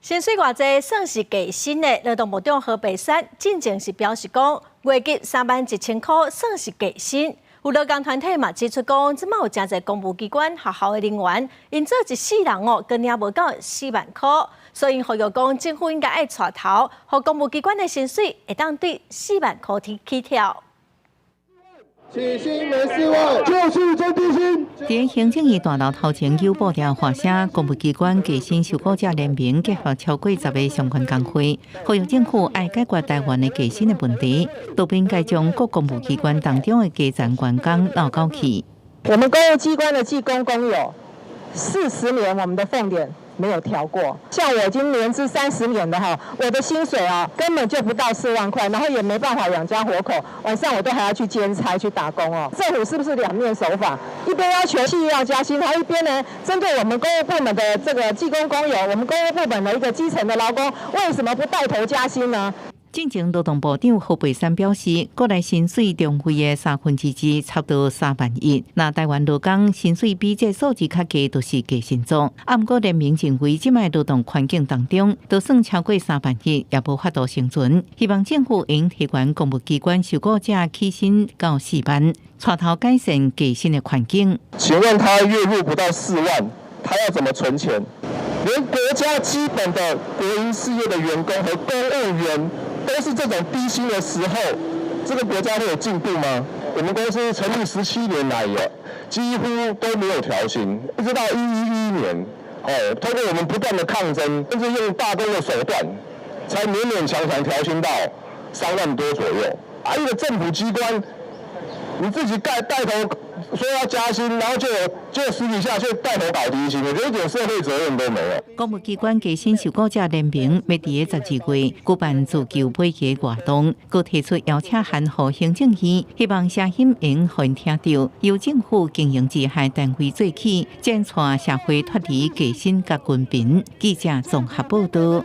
薪水偌济算是加薪的，劳动部长何培山进前是表示讲，月给31000块算是加薪。有劳工团体嘛指出讲，即马有真侪公务机关、学校的人员，因做一世人哦，跟领无到4万块，所以呼吁讲政府应该爱带头，互公务机关的薪水会当对4万块起跳。 起薪没4万，就是最低薪。在行政院大楼头前有布条画写公务机关加薪受雇者联名结合超过10个相关工会，呼吁政府爱解决台湾的加薪的问题，都不应该将各公务机关当中的基层员工闹到起。我们公务机关的技工工友，40年我们的俸点没有调过，像我已经年资30年的哈，我的薪水啊根本就不到4万块，然后也没办法养家活口，晚上我都还要去兼差去打工哦。政府是不是两面手法？一边要求企业要加薪，然后一边呢针对我们公务部门的这个技工工友，我们公务部门的一个基层的劳工，为什么不带头加薪呢？ 进前劳动部长何培山表示，国内薪水中位的2/3，差不多3万1。那台湾劳工薪水比这数字较低，都是加薪族。不过联名认为，即卖劳动环境当中，就算超过3万1，也无法度生存。希望政府应提悬公务机关受雇者起薪到4万，带头改善加薪的环境。请问他月入不到4万，他要怎么存钱？连国家基本的国营事业的员工和公务员。 都是这种低薪的时候，这个国家会有进步吗？我们公司成立17年来也几乎都没有调薪，一直到11年，通过我们不断的抗争，甚至用罢工的手段，才勉勉强强调薪到3万多左右。一个政府机关，你自己带头说要加薪，然后就私底下去带头搞低薪，我觉得一点社会责任都没有。公务机关加薪受雇者联名要伫个12月举办自救买鸡活动，佮提出邀请函予行政院，希望声音能互因听到，由政府经营治害单位做起，展带社会脱离加薪甲均贫。记者综合报道。